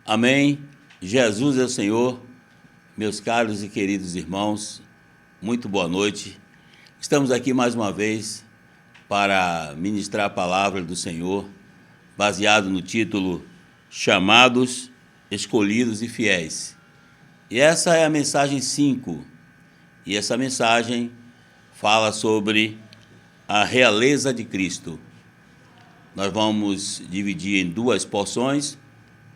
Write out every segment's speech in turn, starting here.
Amém. Jesus é o Senhor. Meus caros e queridos irmãos, muito boa noite. Estamos aqui mais uma vez para ministrar a palavra do Senhor, baseado no título Chamados, Escolhidos e Fiéis. E essa é a mensagem 5. E essa mensagem fala sobre a realeza de Cristo. Nós vamos dividir em duas porções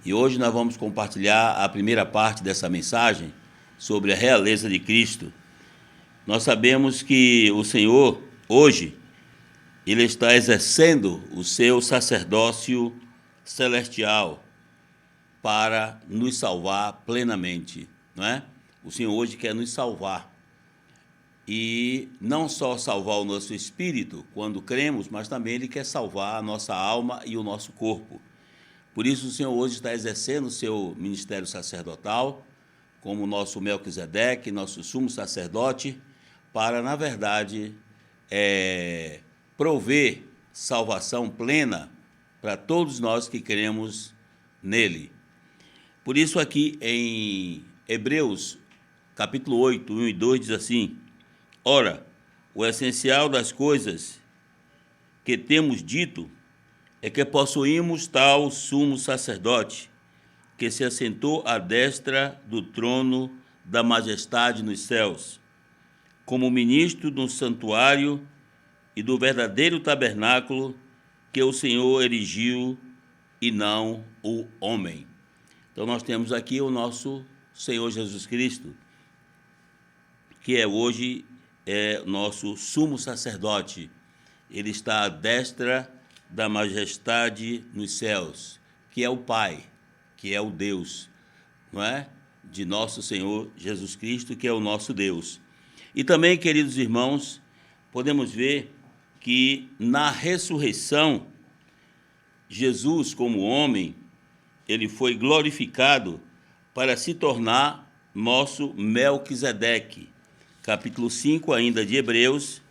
e hoje nós vamos compartilhar a primeira parte dessa mensagem sobre a realeza de Cristo. Nós sabemos que o Senhor, hoje, Ele está exercendo o seu sacerdócio celestial para nos salvar plenamente, não é? O Senhor hoje quer nos salvar. E não só salvar o nosso espírito quando cremos, mas também Ele quer salvar a nossa alma e o nosso corpo. Por isso o Senhor hoje está exercendo o seu ministério sacerdotal, como nosso Melquisedeque, nosso sumo sacerdote, para, na verdade, prover salvação plena para todos nós que cremos nele. Por isso aqui em Hebreus, capítulo 8, 1 e 2, diz assim: Ora, o essencial das coisas que temos dito é que possuímos tal sumo sacerdote, que se assentou à destra do trono da majestade nos céus, como ministro do santuário e do verdadeiro tabernáculo que o Senhor erigiu e não o homem. Então nós temos aqui o nosso Senhor Jesus Cristo, que hoje é nosso sumo sacerdote. Ele está à destra da majestade nos céus, que é o Pai, que é o Deus, não é? De nosso Senhor Jesus Cristo, que é o nosso Deus. E também, queridos irmãos, podemos ver que na ressurreição, Jesus, como homem, ele foi glorificado para se tornar nosso Melquisedeque. Capítulo 5, ainda de Hebreus,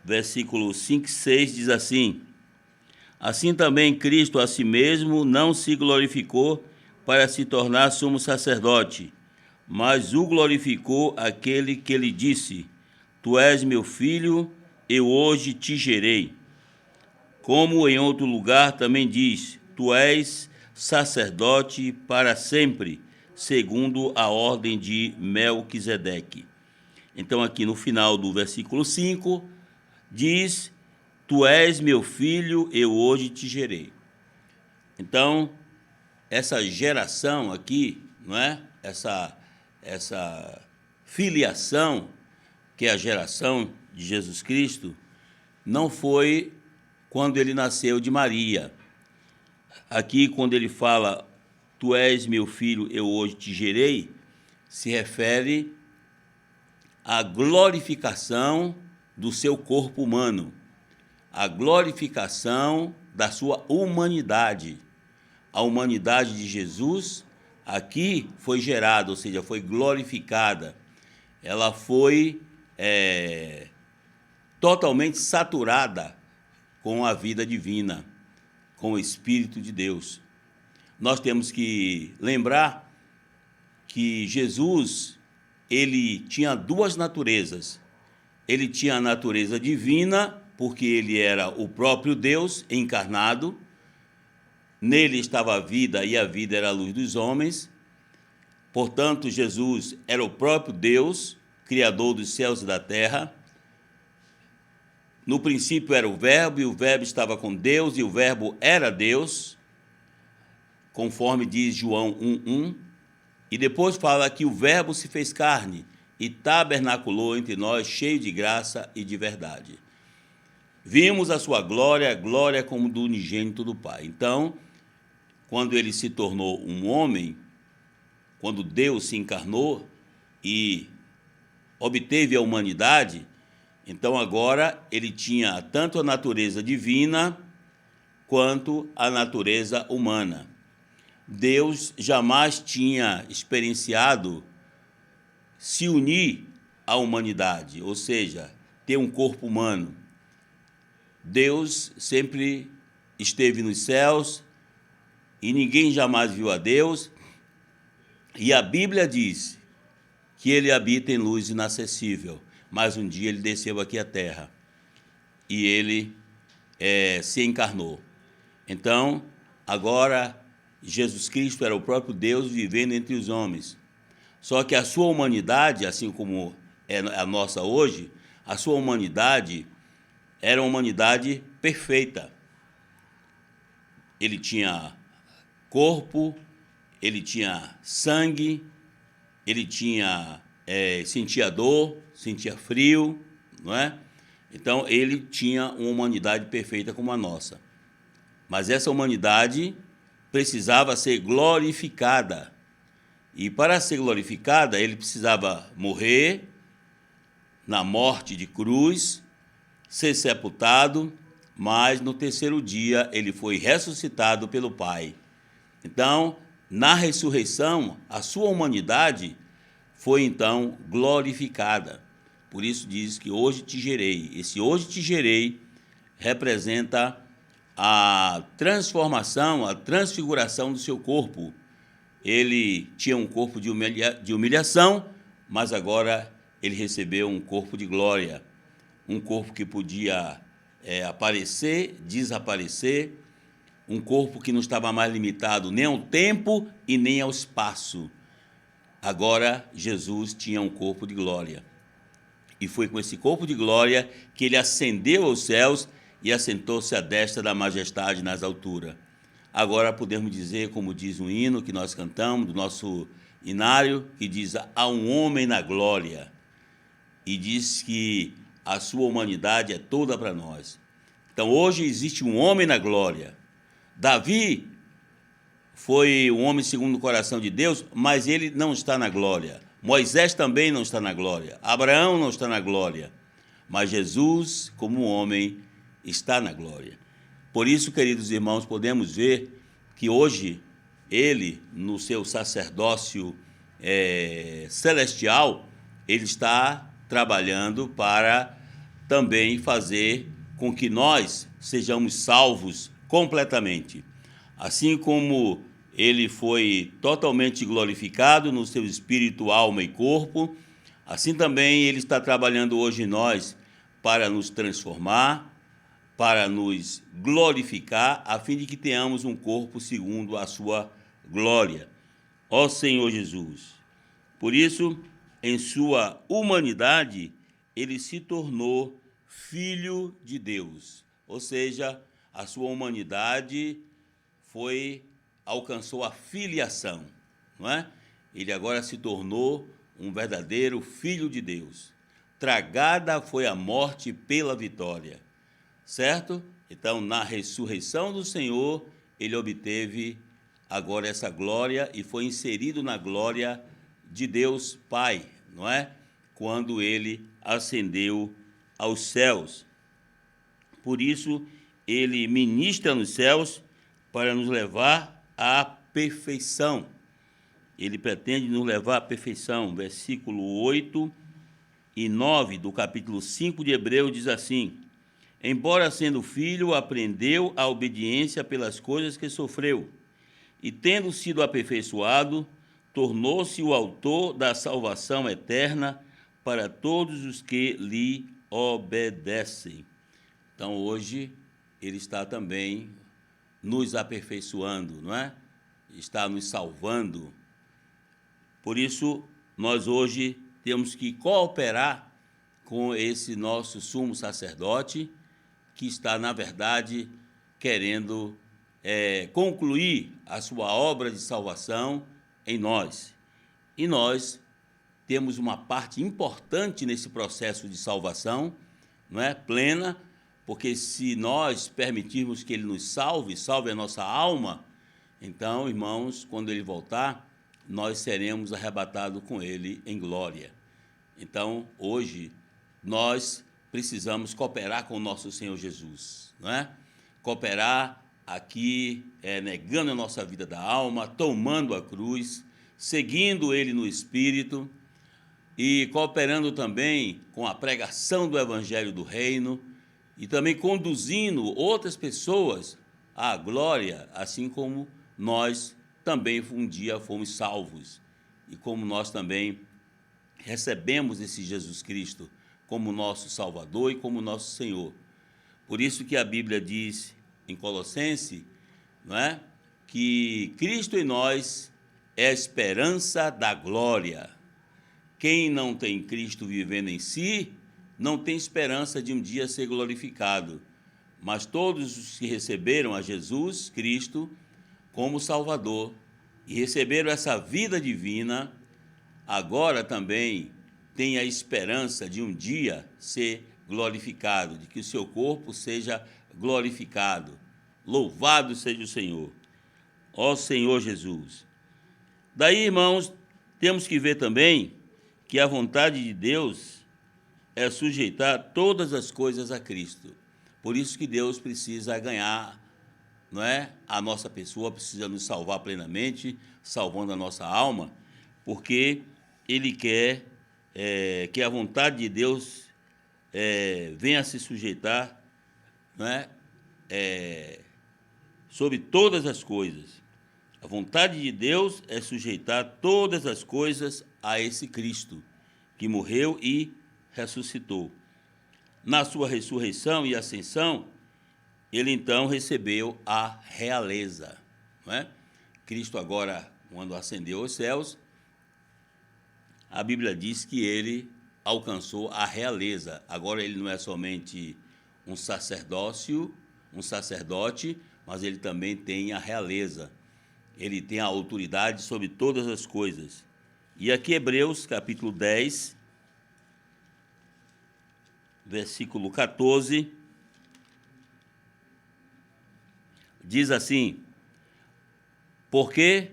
versículo 5 e 6, diz assim: Assim também Cristo a si mesmo não se glorificou para se tornar sumo sacerdote, mas o glorificou aquele que lhe disse: Tu és meu filho, eu hoje te gerei. Como em outro lugar também diz: Tu és sacerdote para sempre, segundo a ordem de Melquisedeque. Então, aqui no final do versículo 5, diz: Tu és meu filho, eu hoje te gerei. Então, essa geração aqui, não é? Essa filiação, que é a geração de Jesus Cristo, não foi quando ele nasceu de Maria. Aqui, quando ele fala, Tu és meu filho, eu hoje te gerei, se refere à glorificação do seu corpo humano, a glorificação da sua humanidade. A humanidade de Jesus aqui foi gerada, ou seja, foi glorificada. Ela foi totalmente saturada com a vida divina, com o Espírito de Deus. Nós temos que lembrar que Jesus, ele tinha duas naturezas. Ele tinha a natureza divina, porque ele era o próprio Deus encarnado. Nele estava a vida, e a vida era a luz dos homens. Portanto, Jesus era o próprio Deus, Criador dos céus e da terra. No princípio era o Verbo, e o Verbo estava com Deus, e o Verbo era Deus, conforme diz João 1:1. E depois fala que o Verbo se fez carne e tabernaculou entre nós, cheio de graça e de verdade. Vimos a sua glória, a glória como do unigênito do Pai. Então, quando ele se tornou um homem, quando Deus se encarnou e obteve a humanidade, então agora ele tinha tanto a natureza divina quanto a natureza humana. Deus jamais tinha experienciado se unir à humanidade, ou seja, ter um corpo humano. Deus sempre esteve nos céus, e ninguém jamais viu a Deus. E a Bíblia diz que ele habita em luz inacessível, mas um dia ele desceu aqui à terra e ele se encarnou. Então, agora, Jesus Cristo era o próprio Deus vivendo entre os homens. Só que a sua humanidade, assim como é a nossa hoje, a sua humanidade era uma humanidade perfeita. Ele tinha corpo, ele tinha sangue, ele sentia dor, sentia frio, não é? Então, ele tinha uma humanidade perfeita como a nossa. Mas essa humanidade precisava ser glorificada. E para ser glorificada, ele precisava morrer na morte de cruz, ser sepultado, mas no terceiro dia ele foi ressuscitado pelo Pai. Então, na ressurreição, a sua humanidade foi então glorificada. Por isso diz que hoje te gerei. Esse hoje te gerei representa a transformação, a transfiguração do seu corpo. Ele tinha um corpo de humilhação, mas agora ele recebeu um corpo de glória, um corpo que podia aparecer, desaparecer, um corpo que não estava mais limitado nem ao tempo e nem ao espaço. Agora Jesus tinha um corpo de glória. E foi com esse corpo de glória que ele ascendeu aos céus e assentou-se à destra da majestade nas alturas. Agora podemos dizer, como diz um hino que nós cantamos, do nosso inário, que diz: há um homem na glória. E diz que a sua humanidade é toda para nós. Então hoje existe um homem na glória. Davi foi um homem segundo o coração de Deus, mas ele não está na glória. Moisés também não está na glória. Abraão não está na glória. Mas Jesus, como homem, está na glória. Por isso, queridos irmãos, podemos ver que hoje ele, no seu sacerdócio celestial, ele está trabalhando para também fazer com que nós sejamos salvos completamente. Assim como ele foi totalmente glorificado no seu espírito, alma e corpo, assim também ele está trabalhando hoje em nós para nos transformar, para nos glorificar, a fim de que tenhamos um corpo segundo a sua glória. Ó Senhor Jesus! Por isso, em sua humanidade, ele se tornou filho de Deus. Ou seja, a sua humanidade alcançou a filiação, não é? Ele agora se tornou um verdadeiro filho de Deus. Tragada foi a morte pela vitória. Certo? Então, na ressurreição do Senhor, ele obteve agora essa glória e foi inserido na glória de Deus Pai, não é? Quando ele ascendeu aos céus. Por isso, ele ministra nos céus para nos levar à perfeição. Ele pretende nos levar à perfeição. Versículo 8 e 9 do capítulo 5 de Hebreus diz assim: embora sendo filho, aprendeu a obediência pelas coisas que sofreu, e tendo sido aperfeiçoado, tornou-se o autor da salvação eterna para todos os que lhe obedecem. Então, hoje, ele está também nos aperfeiçoando, não é? Está nos salvando. Por isso, nós hoje temos que cooperar com esse nosso sumo sacerdote, que está, na verdade, querendo concluir a sua obra de salvação em nós. E nós temos uma parte importante nesse processo de salvação, não é? Plena, porque se nós permitirmos que ele nos salve a nossa alma, então, irmãos, quando ele voltar, nós seremos arrebatados com ele em glória. Então, hoje, nós precisamos cooperar com o nosso Senhor Jesus, não é? Cooperar aqui, negando a nossa vida da alma, tomando a cruz, seguindo ele no Espírito e cooperando também com a pregação do Evangelho do Reino e também conduzindo outras pessoas à glória, assim como nós também um dia fomos salvos. E como nós também recebemos esse Jesus Cristo como nosso Salvador e como nosso Senhor. Por isso que a Bíblia diz em Colossenses, não é? Que Cristo em nós é a esperança da glória. Quem não tem Cristo vivendo em si, não tem esperança de um dia ser glorificado. Mas todos os que receberam a Jesus Cristo como Salvador e receberam essa vida divina, agora também têm a esperança de um dia ser glorificado, de que o seu corpo seja glorificado. Louvado seja o Senhor. Ó Senhor Jesus. Daí, irmãos, temos que ver também que a vontade de Deus é sujeitar todas as coisas a Cristo. Por isso que Deus precisa ganhar, não é? A nossa pessoa precisa nos salvar plenamente, salvando a nossa alma, porque Ele quer que a vontade de Deus venha a se sujeitar, não é? Sobre todas as coisas. A vontade de Deus é sujeitar todas as coisas a esse Cristo, que morreu e ressuscitou. Na sua ressurreição e ascensão, ele então recebeu a realeza. Não é? Cristo agora, quando ascendeu aos céus, a Bíblia diz que ele alcançou a realeza. Agora ele não é somente um sacerdote, mas ele também tem a realeza. Ele tem a autoridade sobre todas as coisas. E aqui Hebreus, capítulo 10, versículo 14, diz assim: porque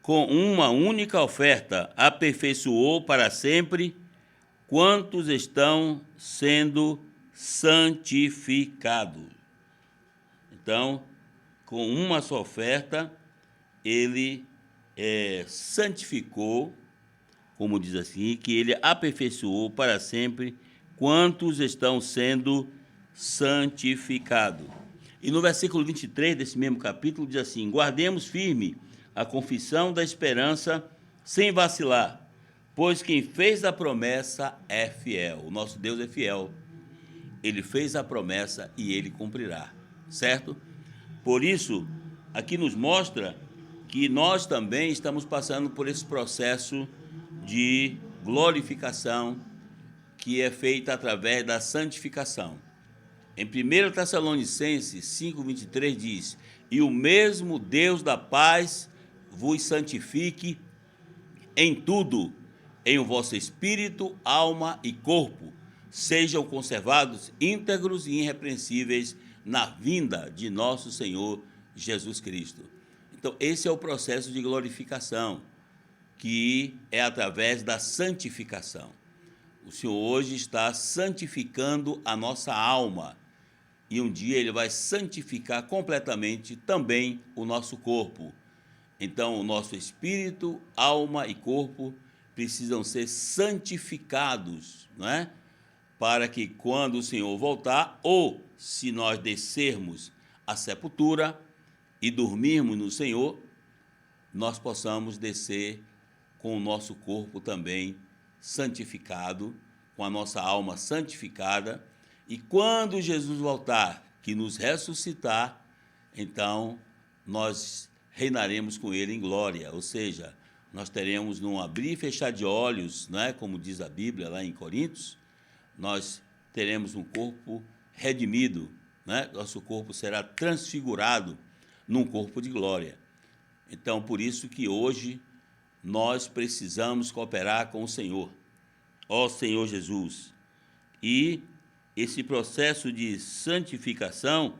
com uma única oferta aperfeiçoou para sempre quantos estão sendo santificados. Então, com uma só oferta, ele santificou, como diz assim, que ele aperfeiçoou para sempre quantos estão sendo santificados. E no versículo 23 desse mesmo capítulo diz assim: guardemos firme a confissão da esperança sem vacilar, pois quem fez a promessa é fiel. O nosso Deus é fiel. Ele fez a promessa e ele cumprirá, certo? Por isso, aqui nos mostra que nós também estamos passando por esse processo de glorificação que é feita através da santificação. Em 1 Tessalonicenses 5:23 diz: e o mesmo Deus da paz vos santifique em tudo, em o vosso espírito, alma e corpo, sejam conservados íntegros e irrepreensíveis na vinda de nosso Senhor Jesus Cristo. Então, esse é o processo de glorificação, que é através da santificação. O Senhor hoje está santificando a nossa alma, e um dia Ele vai santificar completamente também o nosso corpo. Então, o nosso espírito, alma e corpo precisam ser santificados, não é? Para que quando o Senhor voltar, ou se nós descermos à sepultura e dormirmos no Senhor, nós possamos descer com o nosso corpo também santificado, com a nossa alma santificada, e quando Jesus voltar, que nos ressuscitar, então nós reinaremos com Ele em glória, ou seja, nós teremos num abrir e fechar de olhos, não é? Como diz a Bíblia lá em Coríntios, nós teremos um corpo redimido, né? Nosso corpo será transfigurado num corpo de glória. Então, por isso que hoje nós precisamos cooperar com o Senhor, ó Senhor Jesus. E esse processo de santificação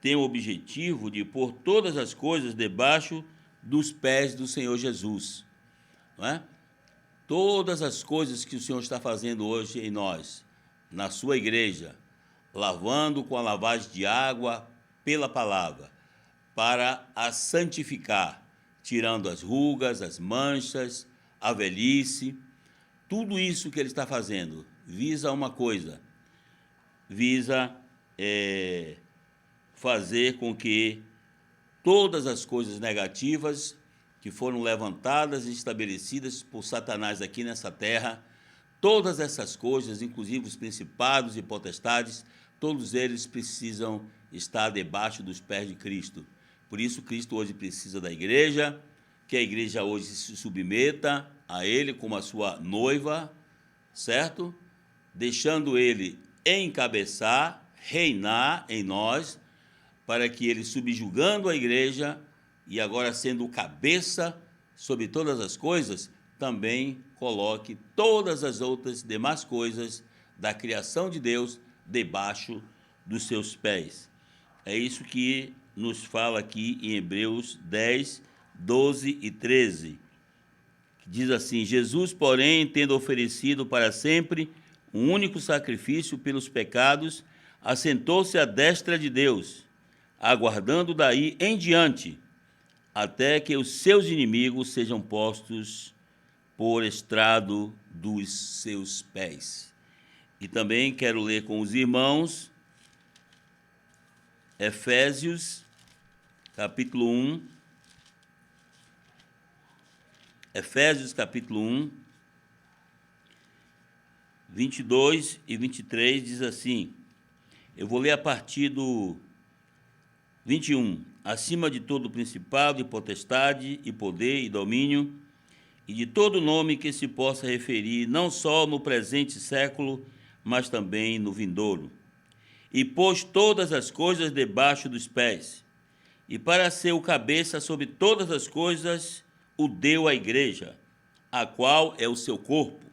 tem o objetivo de pôr todas as coisas debaixo dos pés do Senhor Jesus, não é? Todas as coisas que o Senhor está fazendo hoje em nós, na sua igreja, lavando com a lavagem de água pela palavra, para a santificar, tirando as rugas, as manchas, a velhice, tudo isso que Ele está fazendo visa uma coisa, visa fazer com que todas as coisas negativas que foram levantadas e estabelecidas por Satanás aqui nessa terra, todas essas coisas, inclusive os principados e potestades, todos eles precisam estar debaixo dos pés de Cristo. Por isso, Cristo hoje precisa da igreja, que a igreja hoje se submeta a Ele como a sua noiva, certo? Deixando Ele encabeçar, reinar em nós, para que Ele, subjugando a igreja, e agora sendo o cabeça sobre todas as coisas, também coloque todas as outras demais coisas da criação de Deus debaixo dos seus pés. É isso que nos fala aqui em Hebreus 10, 12 e 13. Diz assim: Jesus, porém, tendo oferecido para sempre um único sacrifício pelos pecados, assentou-se à destra de Deus, aguardando daí em diante, até que os seus inimigos sejam postos por estrado dos seus pés. E também quero ler com os irmãos Efésios, capítulo 1. Efésios, capítulo 1, 22 e 23, diz assim, eu vou ler a partir do 21. Acima de todo principado e potestade e poder e domínio, e de todo nome que se possa referir, não só no presente século, mas também no vindouro. E pôs todas as coisas debaixo dos pés, e para ser o cabeça sobre todas as coisas, o deu à igreja, a qual é o seu corpo,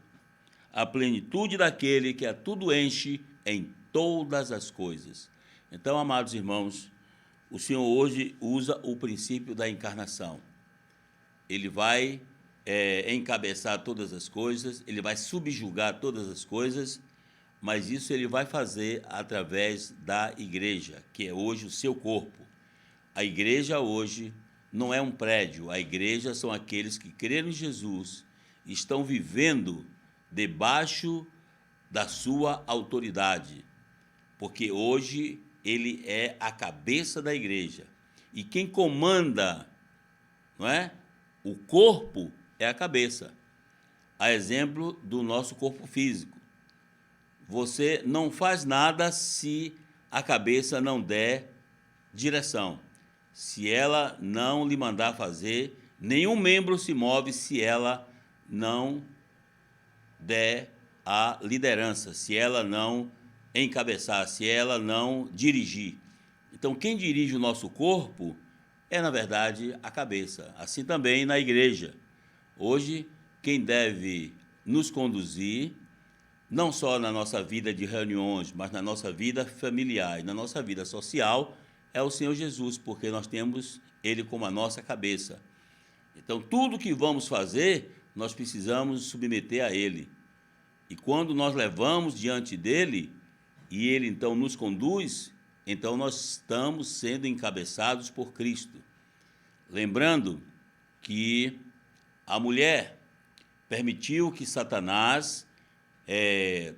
a plenitude daquele que a tudo enche em todas as coisas. Então, amados irmãos, o Senhor hoje usa o princípio da encarnação. Ele vai encabeçar todas as coisas, ele vai subjugar todas as coisas, mas isso ele vai fazer através da igreja, que é hoje o seu corpo. A igreja hoje não é um prédio, a igreja são aqueles que creram em Jesus, estão vivendo debaixo da sua autoridade, porque hoje ele é a cabeça da igreja. E quem comanda, não é? O corpo é a cabeça. A exemplo do nosso corpo físico. Você não faz nada se a cabeça não der direção. Se ela não lhe mandar fazer, nenhum membro se move se ela não der a liderança, se ela não encabeçar, se ela não dirigir. Então, quem dirige o nosso corpo é, na verdade, a cabeça. Assim também na igreja. Hoje, quem deve nos conduzir, não só na nossa vida de reuniões, mas na nossa vida familiar e na nossa vida social, é o Senhor Jesus, porque nós temos Ele como a nossa cabeça. Então, tudo que vamos fazer, nós precisamos submeter a Ele. E quando nós levamos diante dEle, e Ele então nos conduz, então nós estamos sendo encabeçados por Cristo. Lembrando que a mulher permitiu que Satanás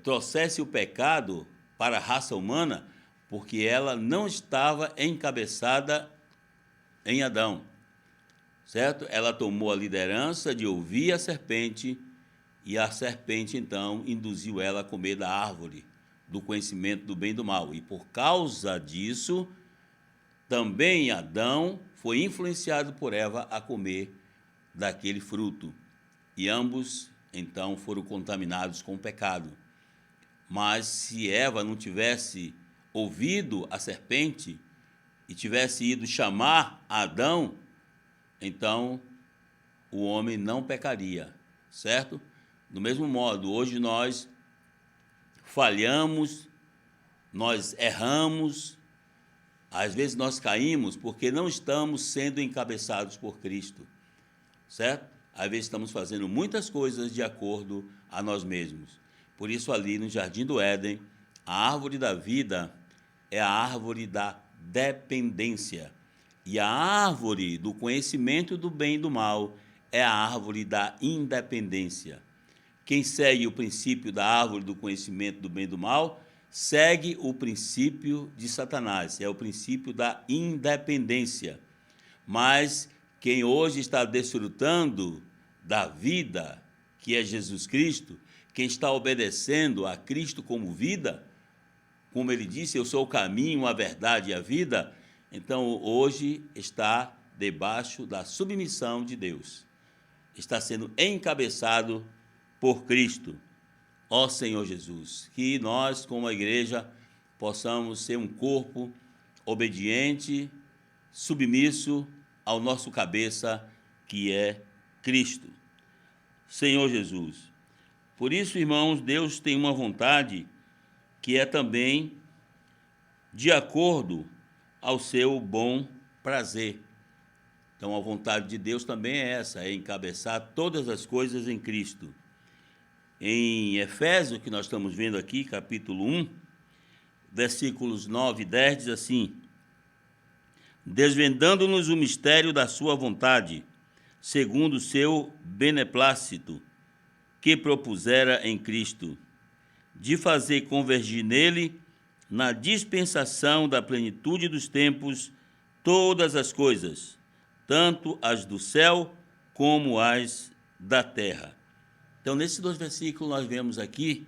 trouxesse o pecado para a raça humana, porque ela não estava encabeçada em Adão, certo? Ela tomou a liderança de ouvir a serpente, e a serpente, então, induziu ela a comer da árvore do conhecimento do bem e do mal. E por causa disso, também Adão foi influenciado por Eva a comer daquele fruto. E ambos, então, foram contaminados com o pecado. Mas se Eva não tivesse ouvido a serpente e tivesse ido chamar Adão, então o homem não pecaria, certo? Do mesmo modo, hoje nós falhamos, nós erramos, às vezes nós caímos porque não estamos sendo encabeçados por Cristo, certo? Às vezes estamos fazendo muitas coisas de acordo a nós mesmos. Por isso, ali no Jardim do Éden, a árvore da vida é a árvore da dependência. E a árvore do conhecimento do bem e do mal é a árvore da independência. Quem segue o princípio da árvore do conhecimento do bem e do mal, segue o princípio de Satanás, é o princípio da independência. Mas quem hoje está desfrutando da vida, que é Jesus Cristo, quem está obedecendo a Cristo como vida, como ele disse, eu sou o caminho, a verdade e a vida, então hoje está debaixo da submissão de Deus. Está sendo encabeçado por Cristo. Ó Senhor Jesus, que nós, como a igreja, possamos ser um corpo obediente, submisso ao nosso cabeça, que é Cristo. Senhor Jesus. Por isso, irmãos, Deus tem uma vontade que é também de acordo ao seu bom prazer. Então, a vontade de Deus também é essa, é encabeçar todas as coisas em Cristo. Em Efésios, que nós estamos vendo aqui, capítulo 1, versículos 9 e 10, diz assim: desvendando-nos o mistério da sua vontade, segundo o seu beneplácito, que propusera em Cristo, de fazer convergir nele, na dispensação da plenitude dos tempos, todas as coisas, tanto as do céu como as da terra. Então, nesses dois versículos, nós vemos aqui,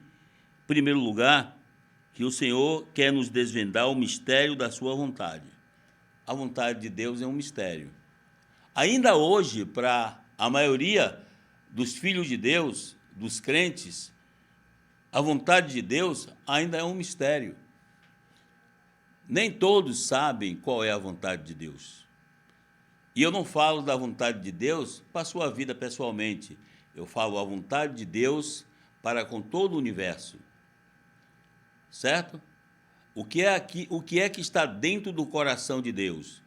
em primeiro lugar, que o Senhor quer nos desvendar o mistério da sua vontade. A vontade de Deus é um mistério. Ainda hoje, para a maioria dos filhos de Deus, dos crentes, a vontade de Deus ainda é um mistério. Nem todos sabem qual é a vontade de Deus. E eu não falo da vontade de Deus para a sua vida pessoalmente. Eu falo a vontade de Deus para com todo o universo. Certo? O que é que está dentro do coração de Deus?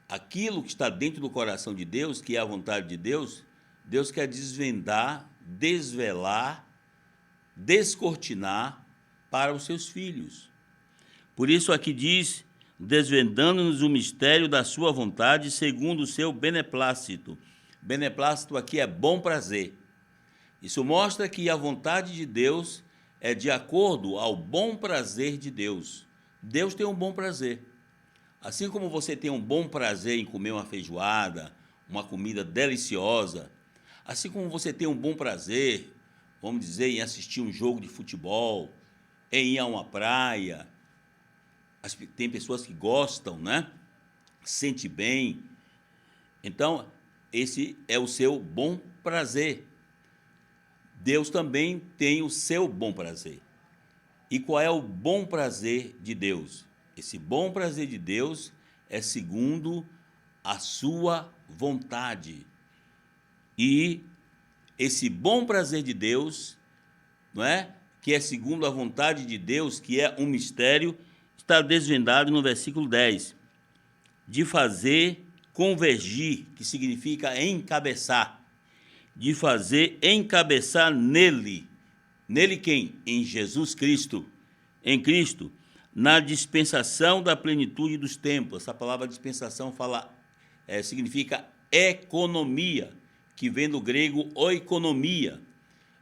Aquilo que está dentro do coração de Deus, que é a vontade de Deus, Deus quer desvendar, desvelar, descortinar para os seus filhos. Por isso aqui diz, desvendando-nos o mistério da sua vontade, segundo o seu beneplácito. Beneplácito aqui é bom prazer. Isso mostra que a vontade de Deus é de acordo ao bom prazer de Deus. Deus tem um bom prazer. Assim como você tem um bom prazer em comer uma feijoada, uma comida deliciosa, assim como você tem um bom prazer, vamos dizer, em assistir um jogo de futebol, em ir a uma praia, tem pessoas que gostam, né? Sente bem. Então, esse é o seu bom prazer. Deus também tem o seu bom prazer. E qual é o bom prazer de Deus? Esse bom prazer de Deus é segundo a sua vontade. E esse bom prazer de Deus, não é? Que é segundo a vontade de Deus, que é um mistério, está desvendado no versículo 10. De fazer convergir, que significa encabeçar. De fazer encabeçar nele. Nele quem? Em Jesus Cristo. Em Cristo, na dispensação da plenitude dos tempos. Essa palavra dispensação significa economia, que vem do grego oikonomia.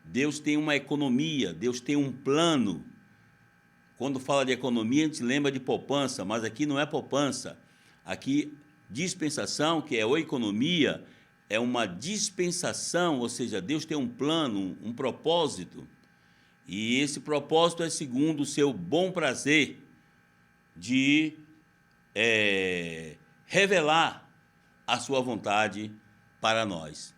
Deus tem uma economia, Deus tem um plano. Quando fala de economia, a gente lembra de poupança, mas aqui não é poupança. Aqui, dispensação, que é oikonomia, é uma dispensação, ou seja, Deus tem um plano, um propósito. E esse propósito é segundo o seu bom prazer de revelar a sua vontade para nós.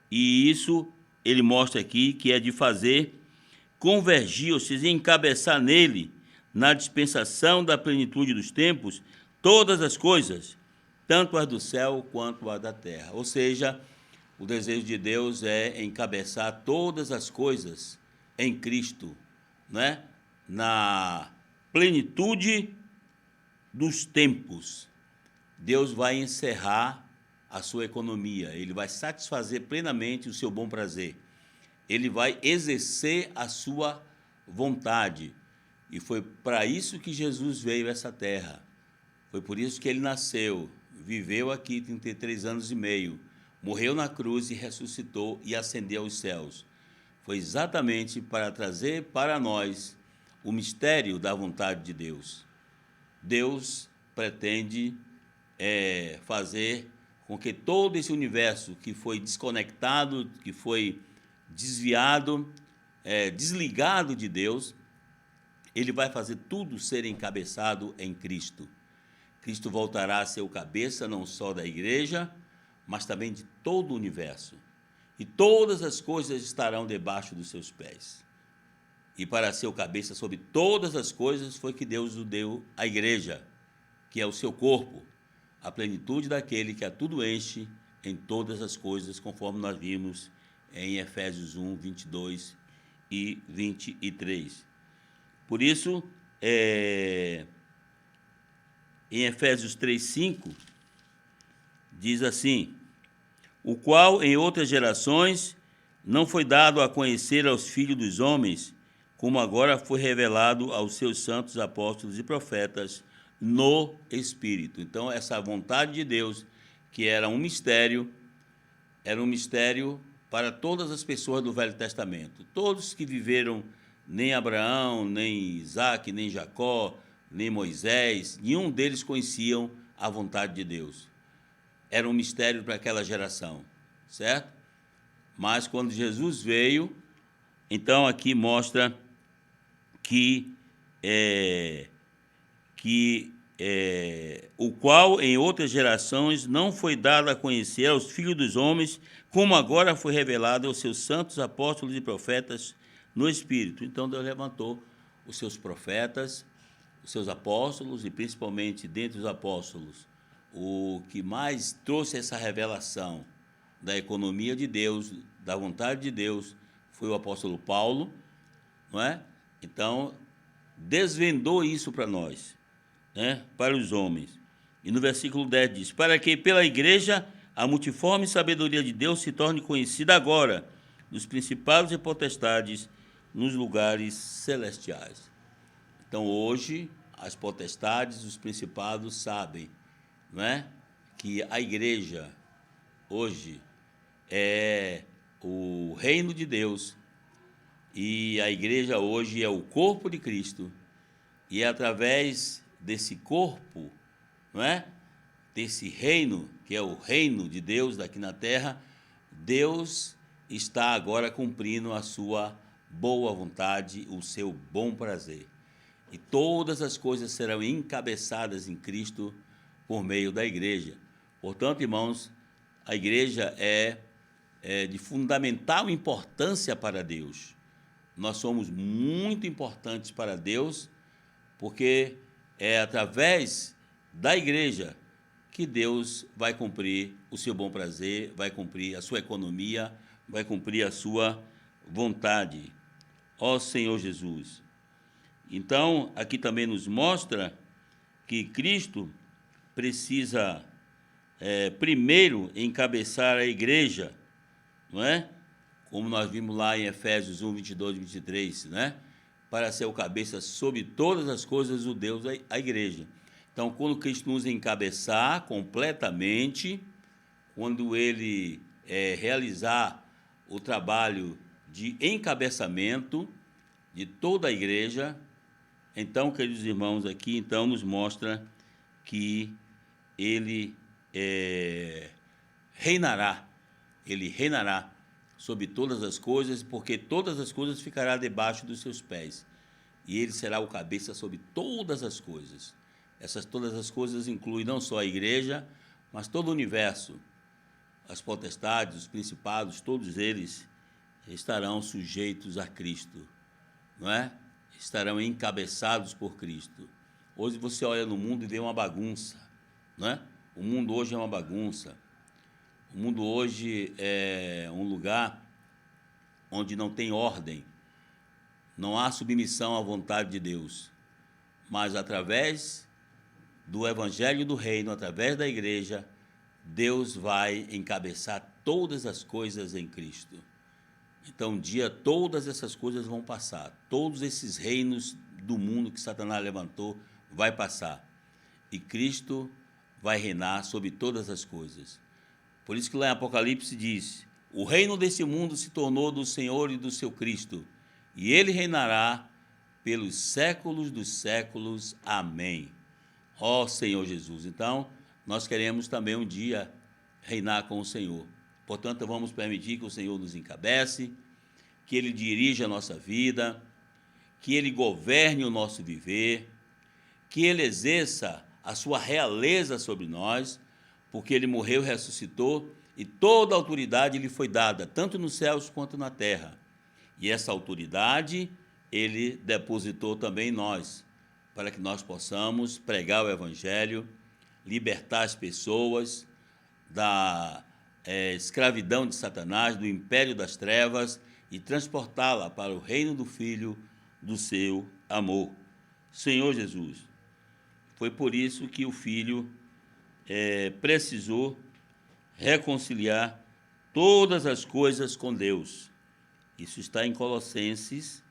E isso ele mostra aqui que é de fazer convergir, ou seja, encabeçar nele, na dispensação da plenitude dos tempos, todas as coisas, tanto as do céu quanto as da terra. Ou seja, o desejo de Deus é encabeçar todas as coisas em Cristo, né? Na plenitude dos tempos. Deus vai encerrar a sua economia, ele vai satisfazer plenamente o seu bom prazer. Ele vai exercer a sua vontade. E foi para isso que Jesus veio a essa terra. Foi por isso que ele nasceu, viveu aqui 33 anos e meio, morreu na cruz e ressuscitou e ascendeu aos céus. Foi exatamente para trazer para nós o mistério da vontade de Deus. Deus pretende fazer com que todo esse universo que foi desconectado, que foi desviado, desligado de Deus, ele vai fazer tudo ser encabeçado em Cristo. Cristo voltará a ser o cabeça não só da igreja, mas também de todo o universo. E todas as coisas estarão debaixo dos seus pés. E para ser o cabeça sobre todas as coisas foi que Deus o deu à igreja, que é o seu corpo, a plenitude daquele que a tudo enche em todas as coisas, conforme nós vimos em Efésios 1, 22 e 23. Por isso, em Efésios 3, 5, diz assim: o qual em outras gerações não foi dado a conhecer aos filhos dos homens, como agora foi revelado aos seus santos apóstolos e profetas no Espírito. Então, essa vontade de Deus, que era um mistério para todas as pessoas do Velho Testamento. Todos que viveram, nem Abraão, nem Isaac, nem Jacó, nem Moisés, nenhum deles conheciam a vontade de Deus. Era um mistério para aquela geração, certo? Mas quando Jesus veio, então aqui mostra que o qual em outras gerações não foi dado a conhecer aos filhos dos homens, como agora foi revelado aos seus santos apóstolos e profetas no Espírito. Então Deus levantou os seus profetas, os seus apóstolos, e principalmente dentre os apóstolos, o que mais trouxe essa revelação da economia de Deus, da vontade de Deus, foi o apóstolo Paulo, não é? Então, desvendou isso para nós, né? Para os homens. E no versículo 10 diz: para que pela igreja a multiforme sabedoria de Deus se torne conhecida agora dos principados e potestades nos lugares celestiais. Então, hoje, as potestades, os principados sabem, não é? Que a igreja, hoje, é o reino de Deus, e a igreja hoje é o corpo de Cristo, e é através desse corpo, não é? Desse reino, que é o reino de Deus daqui na terra, Deus está agora cumprindo a sua boa vontade, o seu bom prazer. E todas as coisas serão encabeçadas em Cristo por meio da igreja. Portanto, irmãos, a igreja é de fundamental importância para Deus. Nós somos muito importantes para Deus, porque é através da igreja que Deus vai cumprir o seu bom prazer, vai cumprir a sua economia, vai cumprir a sua vontade. Ó Senhor Jesus. Então, aqui também nos mostra que Cristo precisa primeiro encabeçar a igreja, não é? Como nós vimos lá em Efésios 1, 22 e 23, né? Para ser o cabeça sobre todas as coisas, o Deus, a igreja. Então, quando Cristo nos encabeçar completamente, quando Ele realizar o trabalho de encabeçamento de toda a igreja, então, queridos irmãos, aqui então nos mostra que Ele reinará sobre todas as coisas, porque todas as coisas ficará debaixo dos seus pés, e ele será o cabeça sobre todas as coisas. Todas as coisas incluem não só a igreja, mas todo o universo, as potestades, os principados, todos eles estarão sujeitos a Cristo, não é? Estarão encabeçados por Cristo. Hoje você olha no mundo e vê uma bagunça, não é? O mundo hoje é uma bagunça. O mundo hoje é um lugar onde não tem ordem, não há submissão à vontade de Deus. Mas através do Evangelho do Reino, através da igreja, Deus vai encabeçar todas as coisas em Cristo. Então, um dia, todas essas coisas vão passar. Todos esses reinos do mundo que Satanás levantou vai passar. E Cristo vai reinar sobre todas as coisas. Por isso que lá em Apocalipse diz: o reino desse mundo se tornou do Senhor e do seu Cristo, e ele reinará pelos séculos dos séculos. Amém. Ó Senhor Jesus. Então, nós queremos também um dia reinar com o Senhor. Portanto, vamos permitir que o Senhor nos encabece, que Ele dirija a nossa vida, que Ele governe o nosso viver, que Ele exerça a sua realeza sobre nós, porque Ele morreu e ressuscitou, e toda a autoridade lhe foi dada, tanto nos céus quanto na terra. E essa autoridade Ele depositou também em nós, para que nós possamos pregar o Evangelho, libertar as pessoas da escravidão de Satanás, do império das trevas, e transportá-la para o reino do Filho do seu amor, Senhor Jesus. Foi por isso que o Filho precisou reconciliar todas as coisas com Deus. Isso está em Colossenses,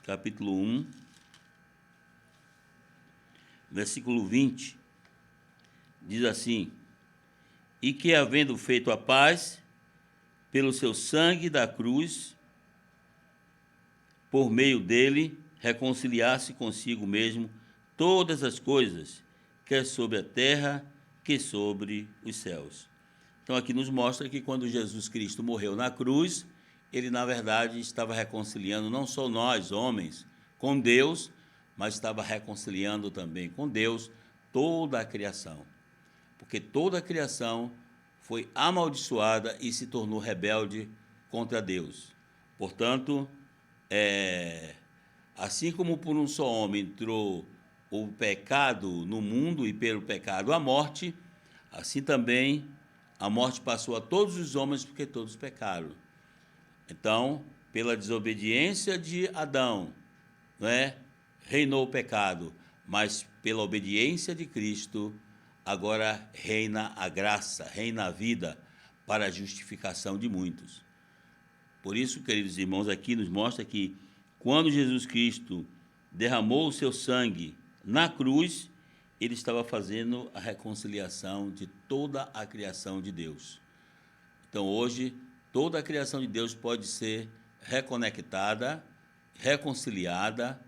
capítulo 1, versículo 20. Diz assim: e que, havendo feito a paz, pelo seu sangue da cruz, por meio dele, reconciliasse consigo mesmo todas as coisas, quer sobre a terra, que sobre os céus. Então, aqui nos mostra que quando Jesus Cristo morreu na cruz, ele, na verdade, estava reconciliando não só nós, homens, com Deus, mas estava reconciliando também com Deus toda a criação. Porque toda a criação foi amaldiçoada e se tornou rebelde contra Deus. Portanto, assim como por um só homem entrou o pecado no mundo e pelo pecado a morte, assim também a morte passou a todos os homens porque todos pecaram. Então, pela desobediência de Adão, reinou o pecado, mas pela obediência de Cristo, agora reina a graça, reina a vida para a justificação de muitos. Por isso, queridos irmãos, aqui nos mostra que quando Jesus Cristo derramou o seu sangue na cruz, ele estava fazendo a reconciliação de toda a criação de Deus. Então, hoje, toda a criação de Deus pode ser reconectada, reconciliada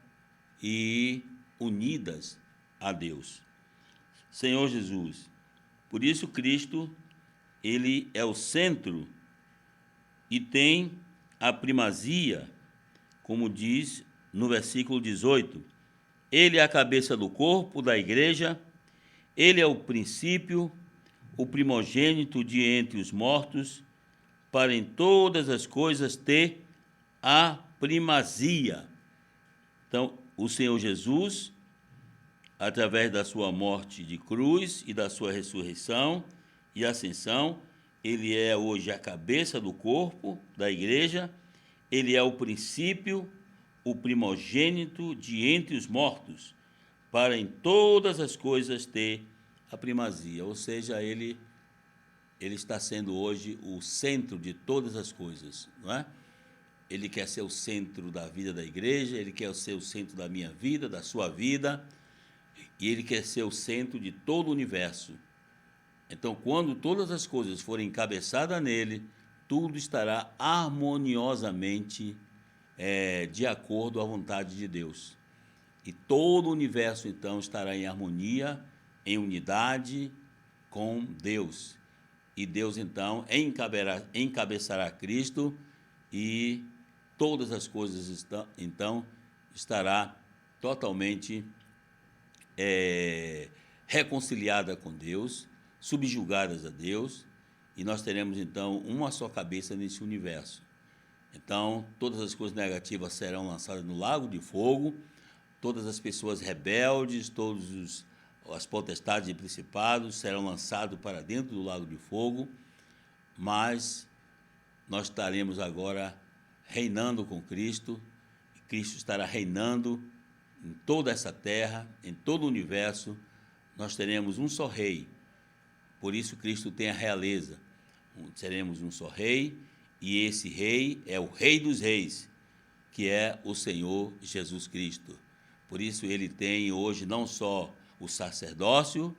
e unidas a Deus. Senhor Jesus, por isso Cristo, ele é o centro e tem a primazia, como diz no versículo 18. Ele é a cabeça do corpo, da igreja, ele é o princípio, o primogênito de entre os mortos, para em todas as coisas ter a primazia. Então, o Senhor Jesus, através da sua morte de cruz e da sua ressurreição e ascensão, ele é hoje a cabeça do corpo, da igreja, ele é o princípio, o primogênito de entre os mortos, para em todas as coisas ter a primazia. Ou seja, ele está sendo hoje o centro de todas as coisas, não é? Ele quer ser o centro da vida da igreja, ele quer ser o centro da minha vida, da sua vida, e ele quer ser o centro de todo o universo. Então, quando todas as coisas forem encabeçadas nele, tudo estará harmoniosamente de acordo à vontade de Deus. E todo o universo, então, estará em harmonia, em unidade com Deus. E Deus, então, encabeçará Cristo e todas as coisas, então, estará totalmente reconciliada com Deus, subjugadas a Deus, e nós teremos, então, uma só cabeça nesse universo. Então, todas as coisas negativas serão lançadas no lago de fogo, todas as pessoas rebeldes, todas as potestades e principados serão lançados para dentro do lago de fogo, mas nós estaremos agora reinando com Cristo, e Cristo estará reinando em toda essa terra, em todo o universo. Nós teremos um só rei, por isso Cristo tem a realeza. Seremos um só rei, e esse rei é o Rei dos Reis, que é o Senhor Jesus Cristo. Por isso ele tem hoje não só o sacerdócio,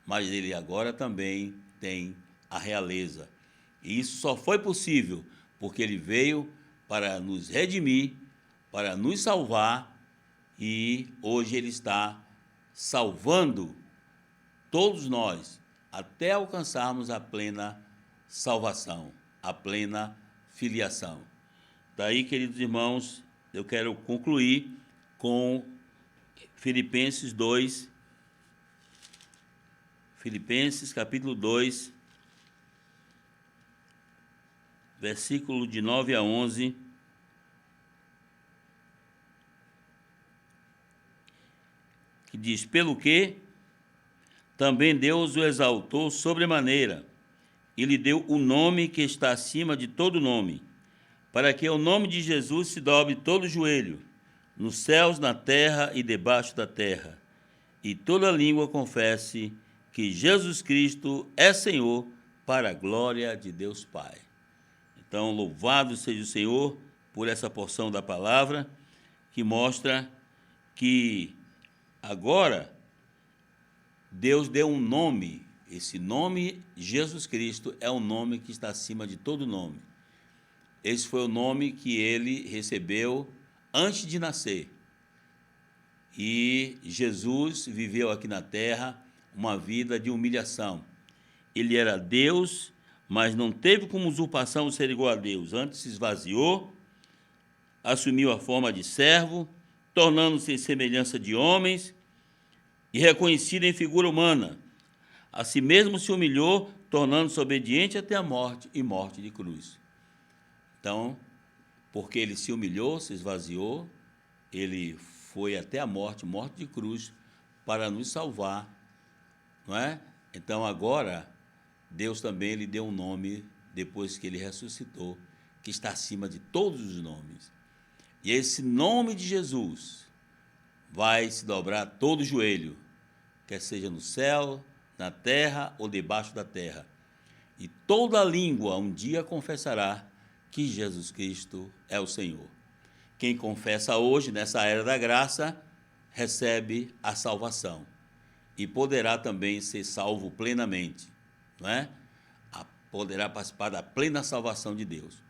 mas ele agora também tem a realeza. E isso só foi possível porque ele veio para nos redimir, para nos salvar, e hoje ele está salvando todos nós até alcançarmos a plena salvação, a plena filiação. Daí, queridos irmãos, eu quero concluir com Filipenses 2, Filipenses capítulo 2, versículo de 9 a 11, que diz: pelo que também Deus o exaltou sobremaneira, e lhe deu o nome que está acima de todo nome, para que ao nome de Jesus se dobre todo joelho, nos céus, na terra e debaixo da terra, e toda língua confesse que Jesus Cristo é Senhor, para a glória de Deus Pai. Então, louvado seja o Senhor por essa porção da palavra, que mostra que agora Deus deu um nome. Esse nome, Jesus Cristo, é o nome que está acima de todo nome. Esse foi o nome que ele recebeu antes de nascer. E Jesus viveu aqui na terra uma vida de humilhação. Ele era Deus, mas não teve como usurpação ser igual a Deus. Antes se esvaziou, assumiu a forma de servo, tornando-se em semelhança de homens e reconhecido em figura humana. A si mesmo se humilhou, tornando-se obediente até a morte e morte de cruz. Então, porque ele se humilhou, se esvaziou, ele foi até a morte, morte de cruz, para nos salvar, não é? Então, agora, Deus também lhe deu um nome, depois que ele ressuscitou, que está acima de todos os nomes. E esse nome de Jesus vai se dobrar todo o joelho, quer seja no céu, na terra ou debaixo da terra. E toda língua um dia confessará que Jesus Cristo é o Senhor. Quem confessa hoje, nessa era da graça, recebe a salvação e poderá também ser salvo plenamente, não é? Poderá participar da plena salvação de Deus.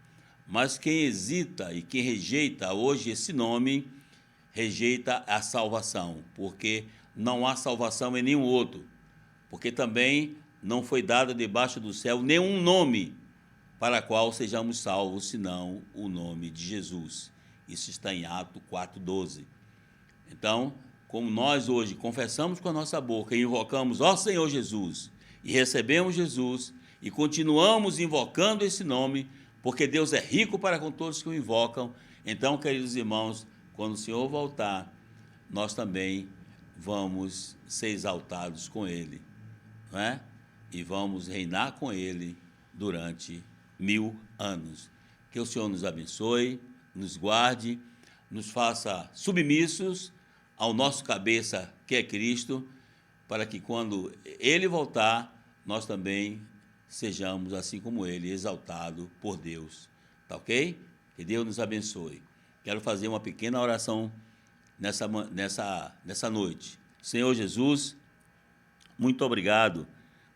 Mas quem hesita e quem rejeita hoje esse nome, rejeita a salvação, porque não há salvação em nenhum outro, porque também não foi dado debaixo do céu nenhum nome para qual sejamos salvos, senão o nome de Jesus. Isso está em Atos 4:12. Então, como nós hoje confessamos com a nossa boca e invocamos ó Senhor Jesus, e recebemos Jesus, e continuamos invocando esse nome, porque Deus é rico para com todos que o invocam, então, queridos irmãos, quando o Senhor voltar, nós também vamos ser exaltados com Ele, não é? E vamos reinar com Ele durante 1000 anos. Que o Senhor nos abençoe, nos guarde, nos faça submissos ao nosso cabeça, que é Cristo, para que quando Ele voltar, nós também sejamos, assim como Ele, exaltados por Deus. Tá ok? Que Deus nos abençoe. Quero fazer uma pequena oração nessa noite. Senhor Jesus, muito obrigado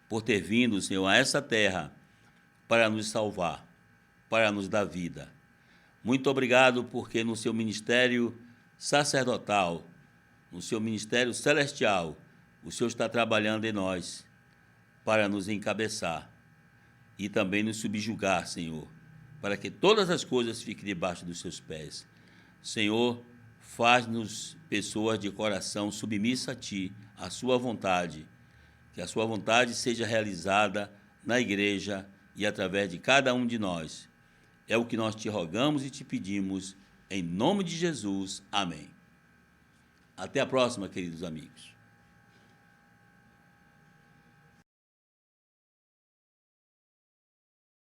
por ter vindo, Senhor, a essa terra para nos salvar, para nos dar vida. Muito obrigado porque no seu ministério sacerdotal, no seu ministério celestial, o Senhor está trabalhando em nós para nos encabeçar e também nos subjugar, Senhor, para que todas as coisas fiquem debaixo dos seus pés. Senhor, faz-nos pessoas de coração submissa a Ti, à Sua vontade, que a Sua vontade seja realizada na igreja e através de cada um de nós. É o que nós te rogamos e te pedimos, em nome de Jesus. Amém. Até a próxima, queridos amigos.